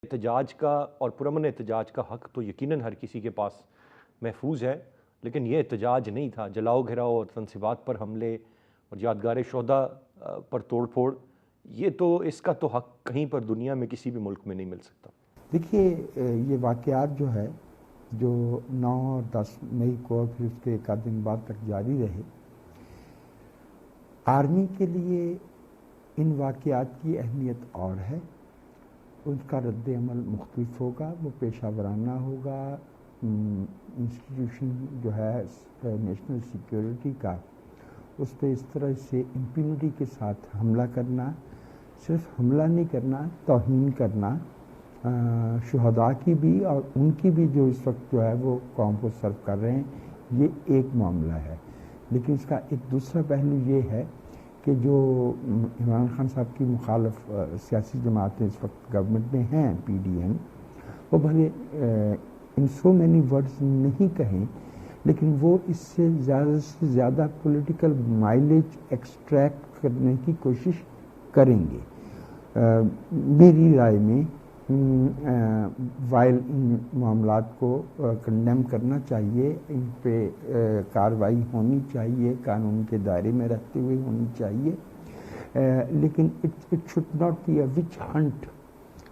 احتجاج کا اور پرامن احتجاج کا حق تو یقیناً ہر کسی کے پاس محفوظ ہے، لیکن یہ احتجاج نہیں تھا۔ جلاؤ گھراؤ اور تنصیبات پر حملے اور یادگار شہداء پر توڑ پھوڑ، یہ تو اس کا تو حق کہیں پر دنیا میں کسی بھی ملک میں نہیں مل سکتا۔ دیکھیے، یہ واقعات جو ہے جو 9 اور 10 مئی کو اور پھر اس کے ایک آدھ دن بعد تک جاری رہے، آرمی کے لیے ان واقعات کی اہمیت اور ہے، ان کا رد عمل مختلف ہوگا، وہ پیشہ ورانہ ہوگا۔ انسٹیٹیوشن جو ہے نیشنل سیکیورٹی کا، اس پہ اس طرح سے امپینٹی کے ساتھ حملہ کرنا، صرف حملہ نہیں کرنا، توہین کرنا شہداء کی بھی اور ان کی بھی جو اس وقت جو ہے وہ قوم کو سرو کر رہے ہیں، یہ ایک معاملہ ہے۔ لیکن اس کا ایک دوسرا پہلو یہ ہے کہ جو عمران خان صاحب کی مخالف سیاسی جماعتیں اس وقت گورنمنٹ میں ہیں، پی ڈی ایم، وہ بھلے ان سو مینی ورڈز نہیں کہیں، لیکن وہ اس سے زیادہ پولیٹیکل مائلیج ایکسٹریکٹ کرنے کی کوشش کریں گے۔ میری رائے میں وائل ان معاملات کو کنڈیم کرنا چاہیے، ان پہ کارروائی ہونی چاہیے، قانون کے دائرے میں رہتے ہوئے ہونی چاہیے، لیکن it should not be a witch hunt,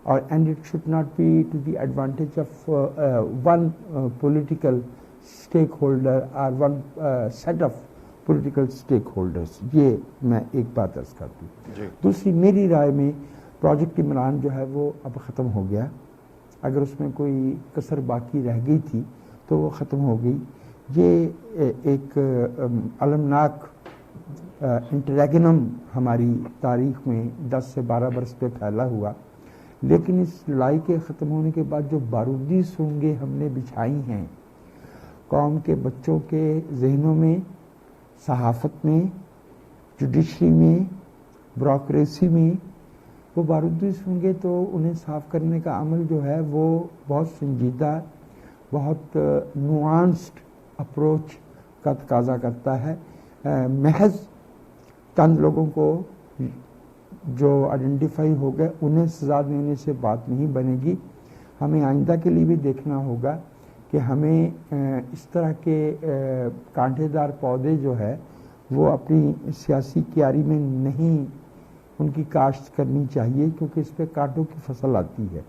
اور and it should not be to the advantage of one political stakeholder اور one set of political stakeholders. یہ میں ایک بات عرض کرتی ہوں۔ دوسری، میری رائے میں پروجیکٹ عمران جو ہے وہ اب ختم ہو گیا۔ اگر اس میں کوئی کسر باقی رہ گئی تھی تو وہ ختم ہو گئی۔ یہ ایک المناک انٹریگنم ہماری تاریخ میں 10 سے 12 برس پہ پھیلا ہوا، لیکن اس لڑائی کے ختم ہونے کے بعد جو بارودی سونگیں ہم نے بچھائی ہیں قوم کے بچوں کے ذہنوں میں، صحافت میں، جوڈیشری میں، بیوروکریسی میں، وہ بارودی سونگیں تو انہیں صاف کرنے کا عمل جو ہے وہ بہت سنجیدہ، بہت نوانسڈ اپروچ کا تقاضا کرتا ہے۔ محض چند لوگوں کو جو آئیڈینٹیفائی ہو گئے انہیں سزا دینے سے بات نہیں بنے گی۔ ہمیں آئندہ کے لیے بھی دیکھنا ہوگا کہ ہمیں اس طرح کے کانٹے دار پودے جو ہے وہ اپنی سیاسی کیاری میں نہیں ان کی کاشت کرنی چاہیے، کیونکہ اس پہ کانٹوں کی فصل آتی ہے۔